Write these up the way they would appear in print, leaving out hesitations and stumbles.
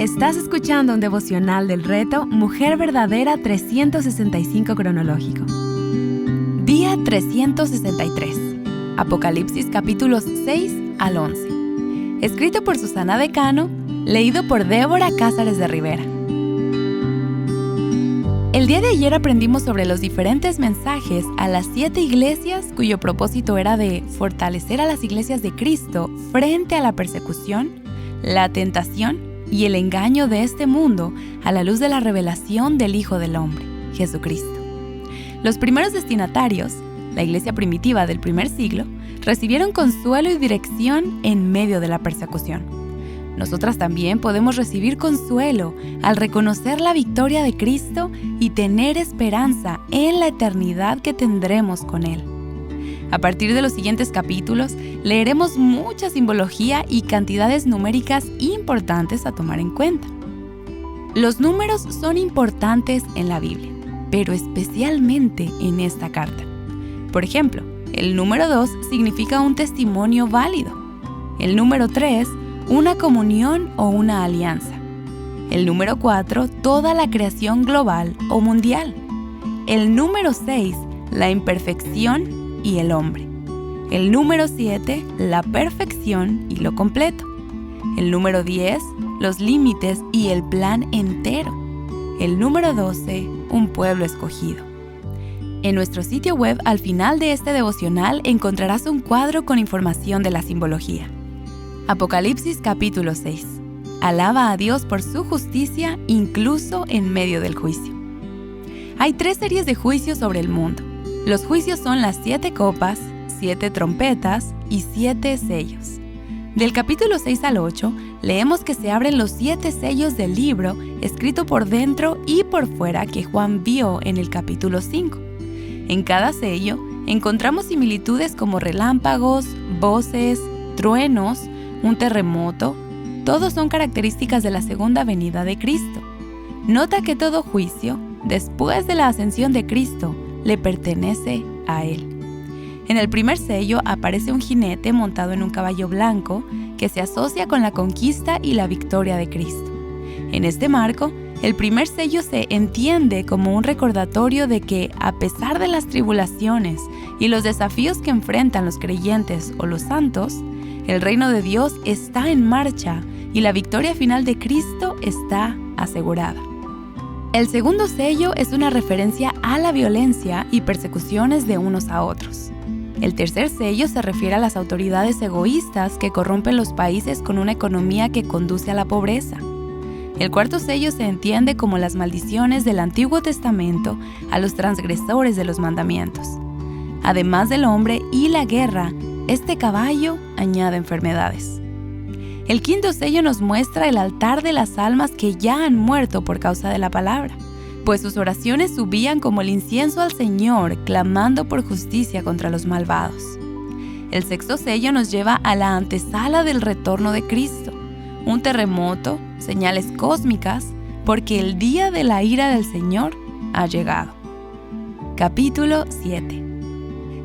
Estás escuchando un devocional del reto Mujer Verdadera 365 cronológico. Día 363. Apocalipsis capítulos 6 al 11. Escrito por Susana Decano, leído por Débora Cázares de Rivera. El día de ayer aprendimos sobre los diferentes mensajes a las 7 iglesias cuyo propósito era de fortalecer a las iglesias de Cristo frente a la persecución, la tentación y el engaño de este mundo a la luz de la revelación del Hijo del Hombre, Jesucristo. Los primeros destinatarios, la iglesia primitiva del primer siglo, recibieron consuelo y dirección en medio de la persecución. Nosotras también podemos recibir consuelo al reconocer la victoria de Cristo y tener esperanza en la eternidad que tendremos con Él. A partir de los siguientes capítulos, leeremos mucha simbología y cantidades numéricas importantes a tomar en cuenta. Los números son importantes en la Biblia, pero especialmente en esta carta. Por ejemplo, el número 2 significa un testimonio válido. El número 3, una comunión o una alianza. El número 4, toda la creación global o mundial. El número 6, la imperfección y el hombre. El número 7, la perfección y lo completo. El número 10, los límites y el plan entero. El número 12, un pueblo escogido. En nuestro sitio web, al final de este devocional, encontrarás un cuadro con información de la simbología. Apocalipsis capítulo 6. Alaba a Dios por su justicia, incluso en medio del juicio. Hay 3 series de juicios sobre el mundo. Los juicios son las 7 copas, 7 trompetas y 7 sellos. Del capítulo 6 al 8, leemos que se abren los 7 sellos del libro escrito por dentro y por fuera que Juan vio en el capítulo 5. En cada sello encontramos similitudes como relámpagos, voces, truenos, un terremoto. Todos son características de la segunda venida de Cristo. Nota que todo juicio, después de la ascensión de Cristo, le pertenece a Él. En el primer sello aparece un jinete montado en un caballo blanco que se asocia con la conquista y la victoria de Cristo. En este marco, el primer sello se entiende como un recordatorio de que, a pesar de las tribulaciones y los desafíos que enfrentan los creyentes o los santos, el reino de Dios está en marcha y la victoria final de Cristo está asegurada. El segundo sello es una referencia a la violencia y persecuciones de unos a otros. El tercer sello se refiere a las autoridades egoístas que corrompen los países con una economía que conduce a la pobreza. El cuarto sello se entiende como las maldiciones del Antiguo Testamento a los transgresores de los mandamientos. Además del hombre y la guerra, este caballo añade enfermedades. El quinto sello nos muestra el altar de las almas que ya han muerto por causa de la palabra, pues sus oraciones subían como el incienso al Señor, clamando por justicia contra los malvados. El sexto sello nos lleva a la antesala del retorno de Cristo, un terremoto, señales cósmicas, porque el día de la ira del Señor ha llegado. Capítulo 7.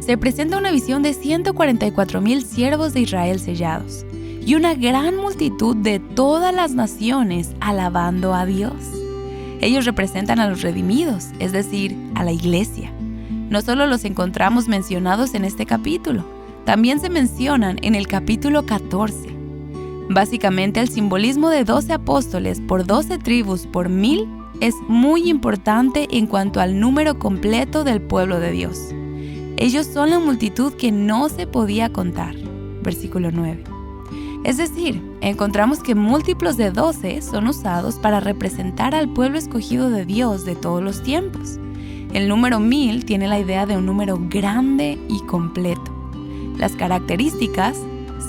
Se presenta una visión de 144,000 siervos de Israel sellados y una gran multitud de todas las naciones alabando a Dios. Ellos representan a los redimidos, es decir, a la iglesia. No solo los encontramos mencionados en este capítulo, también se mencionan en el capítulo 14. Básicamente, el simbolismo de 12 apóstoles por 12 tribus por 1,000 es muy importante en cuanto al número completo del pueblo de Dios. Ellos son la multitud que no se podía contar. Versículo 9. Es decir, encontramos que múltiplos de 12 son usados para representar al pueblo escogido de Dios de todos los tiempos. El número 1,000 tiene la idea de un número grande y completo. Las características,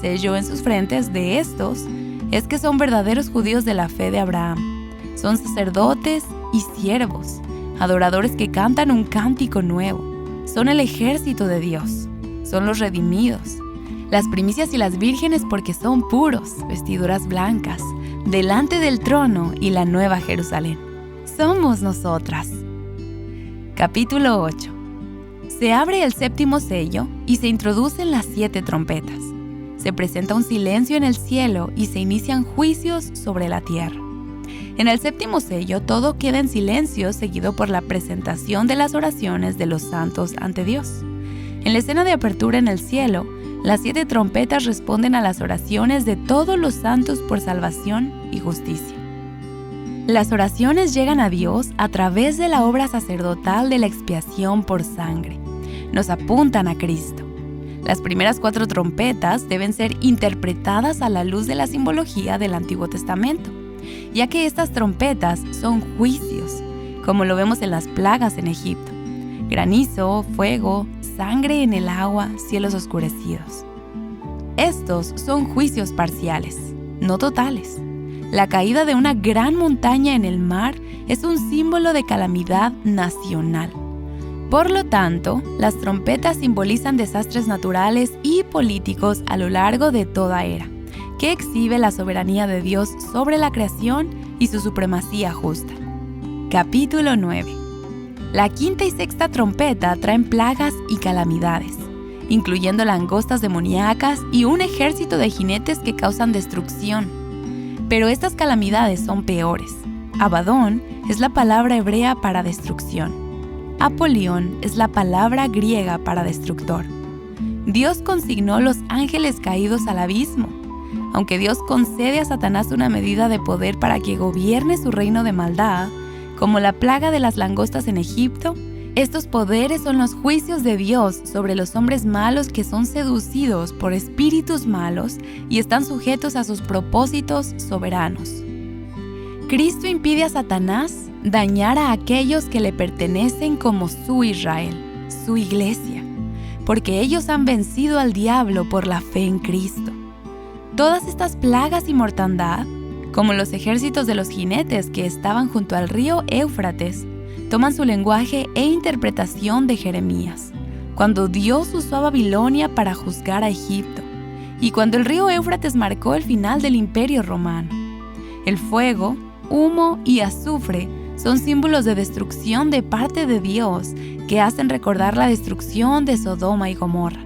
sello en sus frentes de estos, es que son verdaderos judíos de la fe de Abraham. Son sacerdotes y siervos, adoradores que cantan un cántico nuevo. Son el ejército de Dios. Son los redimidos. Las primicias y las vírgenes porque son puros, vestiduras blancas, delante del trono y la nueva Jerusalén. Somos nosotras. Capítulo 8. Se abre el séptimo sello y se introducen las 7 trompetas. Se presenta un silencio en el cielo y se inician juicios sobre la tierra. En el séptimo sello todo queda en silencio, seguido por la presentación de las oraciones de los santos ante Dios. En la escena de apertura en el cielo, las 7 trompetas responden a las oraciones de todos los santos por salvación y justicia. Las oraciones llegan a Dios a través de la obra sacerdotal de la expiación por sangre. Nos apuntan a Cristo. Las primeras 4 trompetas deben ser interpretadas a la luz de la simbología del Antiguo Testamento, ya que estas trompetas son juicios, como lo vemos en las plagas en Egipto: granizo, fuego, sangre en el agua, cielos oscurecidos. Estos son juicios parciales, no totales. La caída de una gran montaña en el mar es un símbolo de calamidad nacional. Por lo tanto, las trompetas simbolizan desastres naturales y políticos a lo largo de toda era, que exhibe la soberanía de Dios sobre la creación y su supremacía justa. Capítulo 9. La quinta y sexta trompeta traen plagas y calamidades, incluyendo langostas demoníacas y un ejército de jinetes que causan destrucción. Pero estas calamidades son peores. Abadón es la palabra hebrea para destrucción. Apolión es la palabra griega para destructor. Dios consignó los ángeles caídos al abismo. Aunque Dios concede a Satanás una medida de poder para que gobierne su reino de maldad, como la plaga de las langostas en Egipto, estos poderes son los juicios de Dios sobre los hombres malos que son seducidos por espíritus malos y están sujetos a sus propósitos soberanos. Cristo impide a Satanás dañar a aquellos que le pertenecen como su Israel, su iglesia, porque ellos han vencido al diablo por la fe en Cristo. Todas estas plagas y mortandad, como los ejércitos de los jinetes que estaban junto al río Éufrates, toman su lenguaje e interpretación de Jeremías, cuando Dios usó a Babilonia para juzgar a Egipto, y cuando el río Éufrates marcó el final del Imperio Romano. El fuego, humo y azufre son símbolos de destrucción de parte de Dios que hacen recordar la destrucción de Sodoma y Gomorra.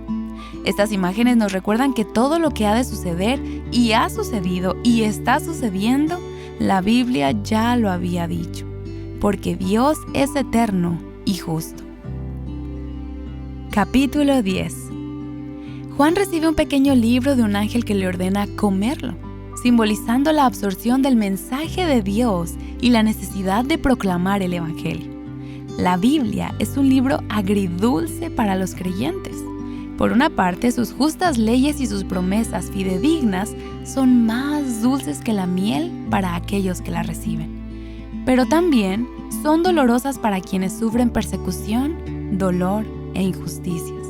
Estas imágenes nos recuerdan que todo lo que ha de suceder y ha sucedido y está sucediendo, la Biblia ya lo había dicho, porque Dios es eterno y justo. Capítulo 10. Juan recibe un pequeño libro de un ángel que le ordena comerlo, simbolizando la absorción del mensaje de Dios y la necesidad de proclamar el Evangelio. La Biblia es un libro agridulce para los creyentes. Por una parte, sus justas leyes y sus promesas fidedignas son más dulces que la miel para aquellos que la reciben. Pero también son dolorosas para quienes sufren persecución, dolor e injusticias.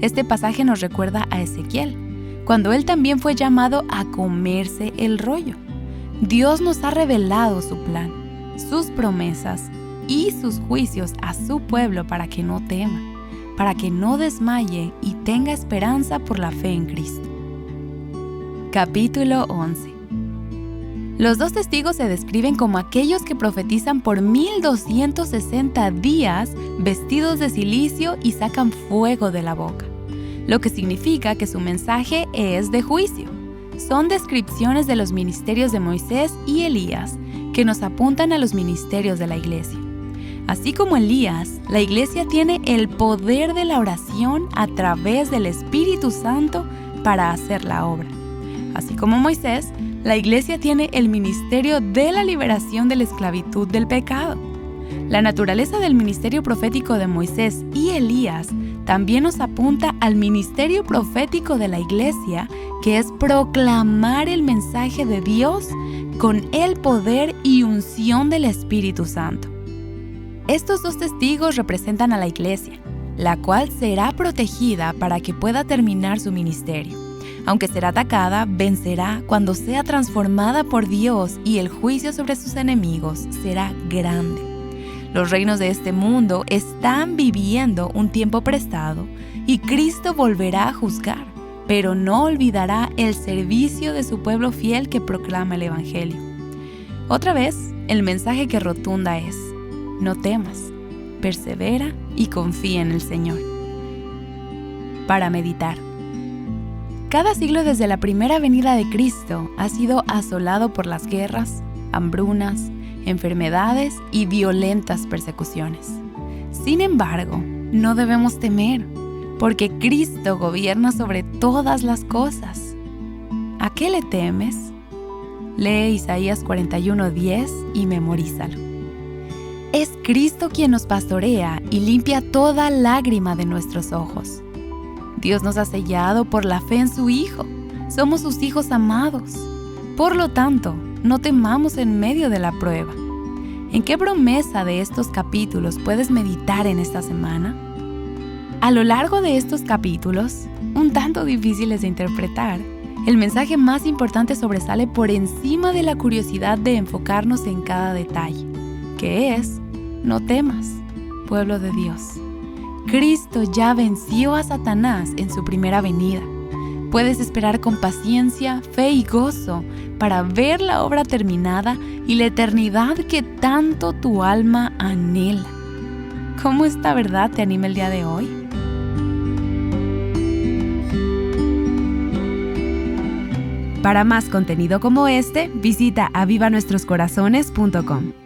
Este pasaje nos recuerda a Ezequiel, cuando él también fue llamado a comerse el rollo. Dios nos ha revelado su plan, sus promesas y sus juicios a su pueblo para que no tema, para que no desmaye y tenga esperanza por la fe en Cristo. Capítulo 11. Los 2 testigos se describen como aquellos que profetizan por 1260 días vestidos de cilicio y sacan fuego de la boca, lo que significa que su mensaje es de juicio. Son descripciones de los ministerios de Moisés y Elías que nos apuntan a los ministerios de la iglesia. Así como Elías, la iglesia tiene el poder de la oración a través del Espíritu Santo para hacer la obra. Así como Moisés, la iglesia tiene el ministerio de la liberación de la esclavitud del pecado. La naturaleza del ministerio profético de Moisés y Elías también nos apunta al ministerio profético de la iglesia, que es proclamar el mensaje de Dios con el poder y unción del Espíritu Santo. Estos 2 testigos representan a la iglesia, la cual será protegida para que pueda terminar su ministerio. Aunque será atacada, vencerá cuando sea transformada por Dios y el juicio sobre sus enemigos será grande. Los reinos de este mundo están viviendo un tiempo prestado y Cristo volverá a juzgar, pero no olvidará el servicio de su pueblo fiel que proclama el Evangelio. Otra vez, el mensaje que rotunda es: no temas, persevera y confía en el Señor. Para meditar. Cada siglo desde la primera venida de Cristo ha sido asolado por las guerras, hambrunas, enfermedades y violentas persecuciones. Sin embargo, no debemos temer, porque Cristo gobierna sobre todas las cosas. ¿A qué le temes? Lee Isaías 41:10 y memorízalo. Es Cristo quien nos pastorea y limpia toda lágrima de nuestros ojos. Dios nos ha sellado por la fe en su Hijo. Somos sus hijos amados. Por lo tanto, no temamos en medio de la prueba. ¿En qué promesa de estos capítulos puedes meditar en esta semana? A lo largo de estos capítulos, un tanto difíciles de interpretar, el mensaje más importante sobresale por encima de la curiosidad de enfocarnos en cada detalle, que es: no temas, pueblo de Dios. Cristo ya venció a Satanás en su primera venida. Puedes esperar con paciencia, fe y gozo para ver la obra terminada y la eternidad que tanto tu alma anhela. ¿Cómo esta verdad te anima el día de hoy? Para más contenido como este, visita avivanuestroscorazones.com.